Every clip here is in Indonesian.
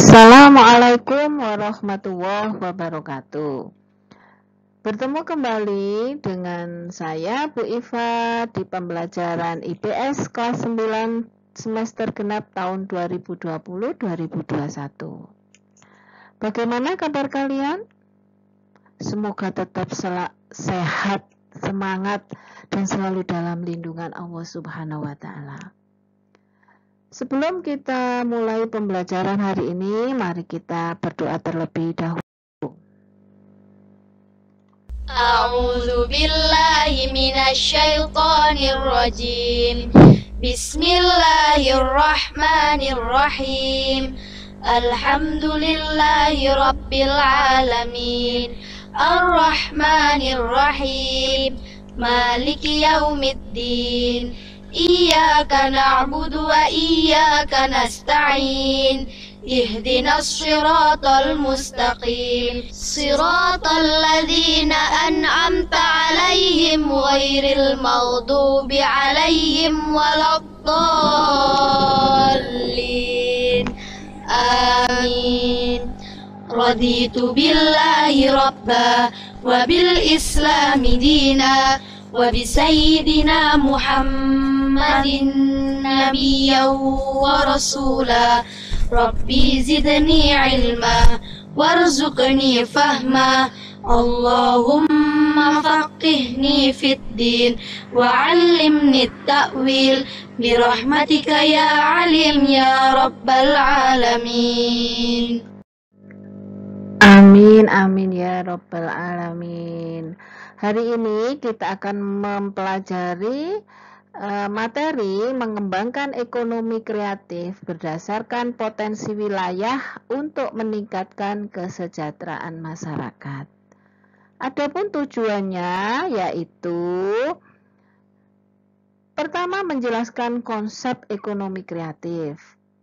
Assalamualaikum warahmatullahi wabarakatuh. Bertemu kembali dengan saya Bu Iva di pembelajaran IPS kelas 9 semester genap tahun 2020-2021. Bagaimana kabar kalian? Semoga tetap sehat, semangat, dan selalu dalam lindungan Allah Subhanahu wa Ta'ala. Sebelum kita mulai pembelajaran hari ini, mari kita berdoa terlebih dahulu. A'udzu billahi minasyaitonir rajim. Bismillahirrahmanirrahim. Alhamdulillahi rabbil alamin. Ar-Rahmanir Rahim. Maliki yaumiddin. Iyyaka na'budu wa iyyaka nasta'in. Ihdinas siratal mustaqim. Siratal ladzina an'amta 'alaihim ghairil maghdubi 'alaihim waladdallin. Amin. Raditu billahi rabba wa bil islami dina wa bi sayyidina Muhammadin nabiyyan wa rasula. Rabbi zidni ilma warzuqni fahma. Allahumma faqihni fid din wa 'allimni at-ta'wil bi rahmatika ya alim ya rabbal alamin. Amin, amin ya rabbal alamin. Hari ini kita akan mempelajari materi mengembangkan ekonomi kreatif berdasarkan potensi wilayah untuk meningkatkan kesejahteraan masyarakat. Adapun tujuannya yaitu pertama, menjelaskan konsep ekonomi kreatif.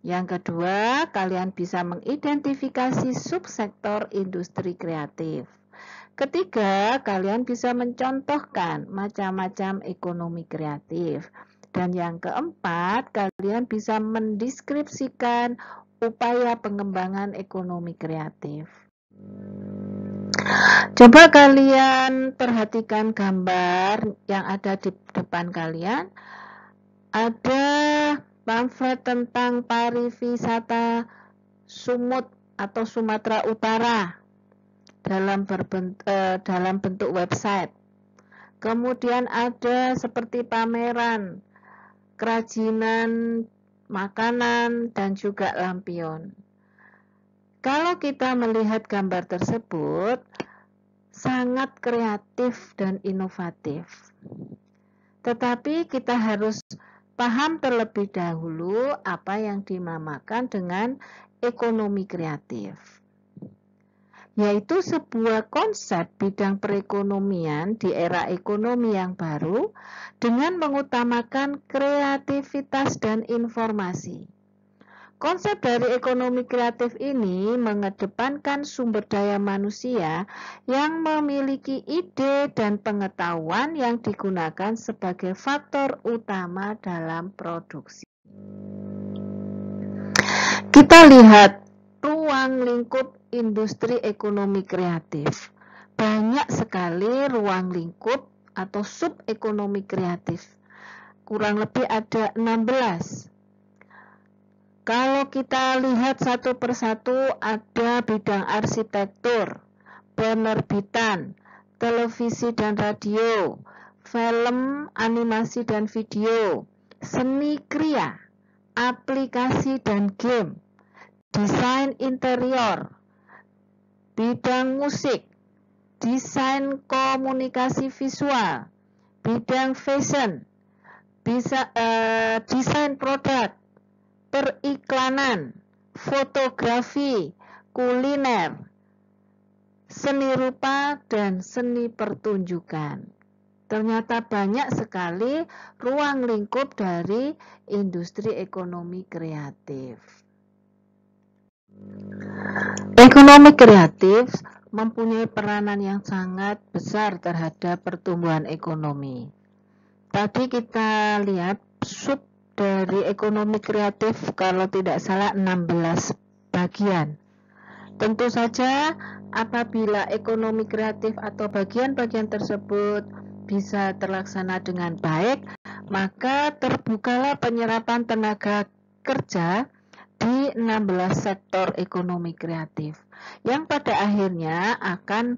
Yang kedua, kalian bisa mengidentifikasi subsektor industri kreatif. Ketiga, kalian bisa mencontohkan macam-macam ekonomi kreatif. Dan yang keempat, kalian bisa mendeskripsikan upaya pengembangan ekonomi kreatif. Coba kalian perhatikan gambar yang ada di depan kalian. Ada pamflet tentang pariwisata Sumut atau Sumatera Utara dalam bentuk website. Kemudian ada seperti pameran kerajinan makanan dan juga lampion. Kalau kita melihat gambar tersebut sangat kreatif dan inovatif. Tetapi kita harus paham terlebih dahulu apa yang dinamakan dengan ekonomi kreatif, yaitu sebuah konsep bidang perekonomian di era ekonomi yang baru dengan mengutamakan kreativitas dan informasi. Konsep dari ekonomi kreatif ini mengedepankan sumber daya manusia yang memiliki ide dan pengetahuan yang digunakan sebagai faktor utama dalam produksi. Kita lihat ruang lingkup industri ekonomi kreatif. Banyak sekali ruang lingkup atau sub ekonomi kreatif. Kurang lebih ada 16. Kalau kita lihat satu persatu, ada bidang arsitektur, penerbitan, televisi dan radio, film, animasi dan video, seni kriya, aplikasi dan game, desain interior, bidang musik, desain komunikasi visual, bidang fashion, desain produk, periklanan, fotografi, kuliner, seni rupa, dan seni pertunjukan. Ternyata banyak sekali ruang lingkup dari industri ekonomi kreatif. Ekonomi kreatif mempunyai peranan yang sangat besar terhadap pertumbuhan ekonomi. Tadi kita lihat sub dari ekonomi kreatif kalau tidak salah 16 bagian. Tentu saja apabila ekonomi kreatif atau bagian-bagian tersebut bisa terlaksana dengan baik, maka terbukalah penyerapan tenaga kerja di 16 sektor ekonomi kreatif yang pada akhirnya akan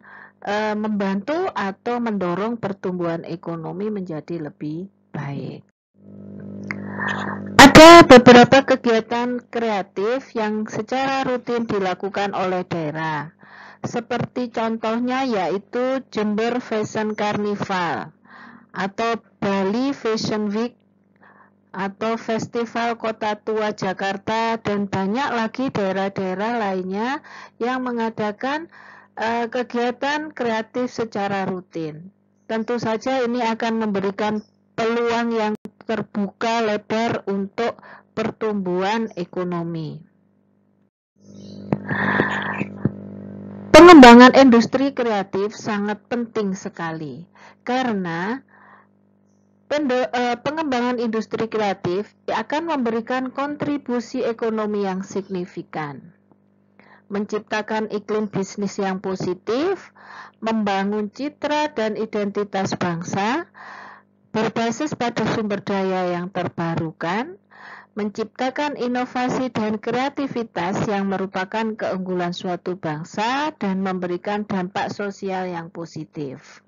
membantu atau mendorong pertumbuhan ekonomi menjadi lebih baik. Ada beberapa kegiatan kreatif yang secara rutin dilakukan oleh daerah. Seperti contohnya yaitu Jember Fashion Carnival atau Bali Fashion Week atau Festival Kota Tua Jakarta, dan banyak lagi daerah-daerah lainnya yang mengadakan kegiatan kreatif secara rutin. Tentu saja ini akan memberikan peluang yang terbuka lebar untuk pertumbuhan ekonomi. Pengembangan industri kreatif sangat penting sekali karena pengembangan industri kreatif akan memberikan kontribusi ekonomi yang signifikan, menciptakan iklim bisnis yang positif, membangun citra dan identitas bangsa, berbasis pada sumber daya yang terbarukan, menciptakan inovasi dan kreativitas yang merupakan keunggulan suatu bangsa dan memberikan dampak sosial yang positif.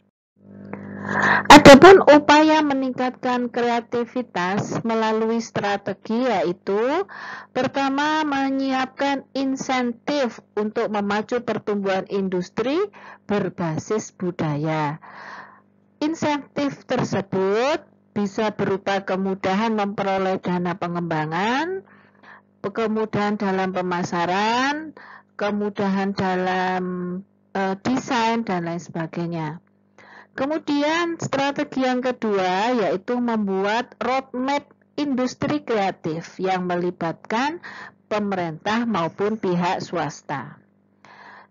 Adapun upaya meningkatkan kreativitas melalui strategi yaitu pertama, menyiapkan insentif untuk memacu pertumbuhan industri berbasis budaya. Insentif tersebut bisa berupa kemudahan memperoleh dana pengembangan, kemudahan dalam pemasaran, kemudahan dalam desain, dan lain sebagainya. Kemudian strategi yang kedua yaitu membuat roadmap industri kreatif yang melibatkan pemerintah maupun pihak swasta.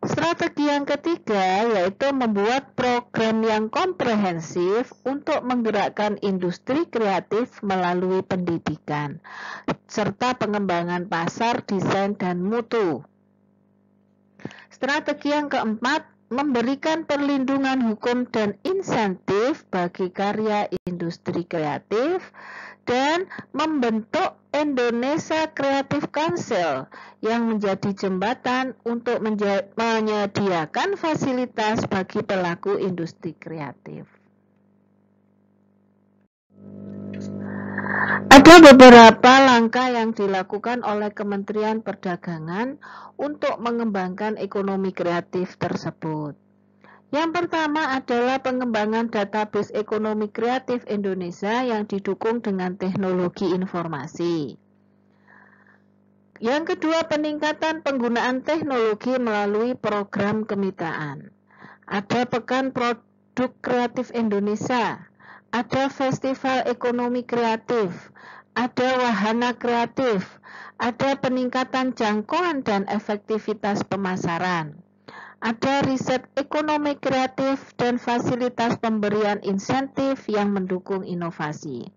Strategi yang ketiga yaitu membuat program yang komprehensif untuk menggerakkan industri kreatif melalui pendidikan, serta pengembangan pasar, desain, dan mutu. Strategi yang keempat, memberikan perlindungan hukum dan insentif bagi karya industri kreatif, dan membentuk Indonesia Creative Council yang menjadi jembatan untuk menyediakan fasilitas bagi pelaku industri kreatif. Ada beberapa langkah yang dilakukan oleh Kementerian Perdagangan untuk mengembangkan ekonomi kreatif tersebut. Yang pertama adalah pengembangan database ekonomi kreatif Indonesia yang didukung dengan teknologi informasi. Yang kedua, peningkatan penggunaan teknologi melalui program kemitraan. Ada Pekan Produk Kreatif Indonesia, ada Festival Ekonomi Kreatif, ada Wahana Kreatif, ada peningkatan jangkauan dan efektivitas pemasaran. Ada riset ekonomi kreatif dan fasilitas pemberian insentif yang mendukung inovasi.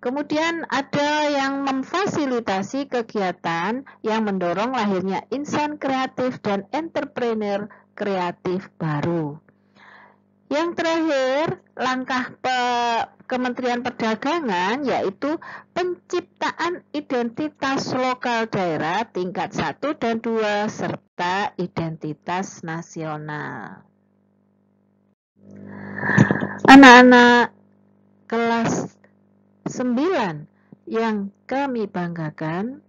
Kemudian ada yang memfasilitasi kegiatan yang mendorong lahirnya insan kreatif dan entrepreneur kreatif baru. Yang terakhir, langkah Kementerian Perdagangan yaitu penciptaan identitas lokal daerah tingkat 1 dan 2 serta identitas nasional. Anak-anak kelas 9 yang kami banggakan,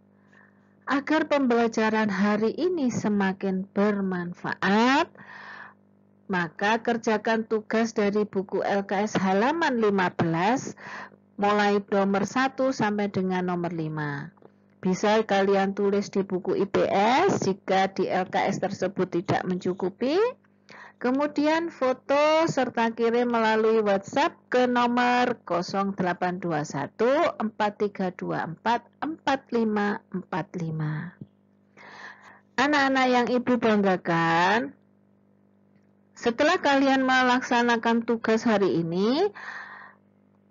agar pembelajaran hari ini semakin bermanfaat, maka kerjakan tugas dari buku LKS halaman 15 mulai nomor 1 sampai dengan nomor 5. Bisa kalian tulis di buku IPS jika di LKS tersebut tidak mencukupi. Kemudian foto serta kirim melalui WhatsApp ke nomor 0821 4324 4545. Anak-anak yang Ibu banggakan, setelah kalian melaksanakan tugas hari ini,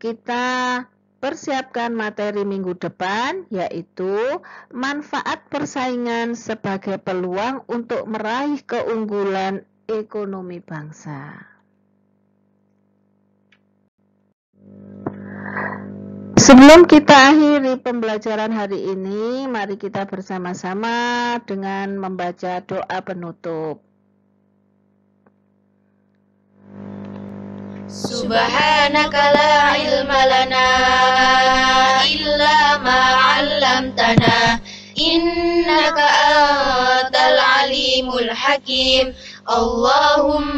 kita persiapkan materi minggu depan, yaitu manfaat persaingan sebagai peluang untuk meraih keunggulan ekonomi bangsa. Sebelum kita akhiri pembelajaran hari ini, mari kita bersama-sama dengan membaca doa penutup. Subhanaka la ilma lana illa ma 'allamtana innaka antal alimul hakim. Allahumma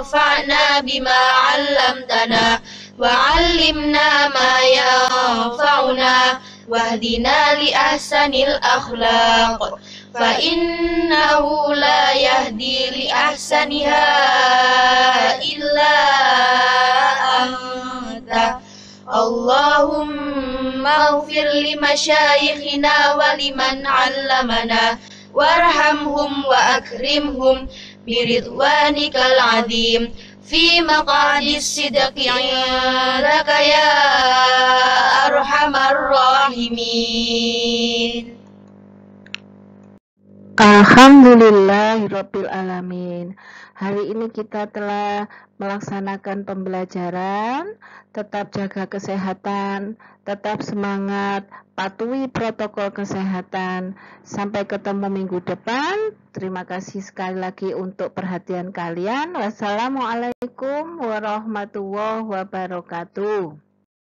anfa'na bima 'allamtana wa 'allimna ma yanfa'una wahdina li ahsanil akhlaq fa innahu la yahdi li ahsaniha illa anta. Allahumma ighfir li masyayikhina wa liman 'allamana warhamhum wa akrimhum biridwanikal 'azim fi maq'adis sidqi 'indaka ya arhamar rahimin. Alhamdulillahirabbil alamin. Hari ini kita telah melaksanakan pembelajaran. Tetap jaga kesehatan, tetap semangat, patuhi protokol kesehatan. Sampai ketemu minggu depan. Terima kasih sekali lagi untuk perhatian kalian. Wassalamualaikum warahmatullahi wabarakatuh.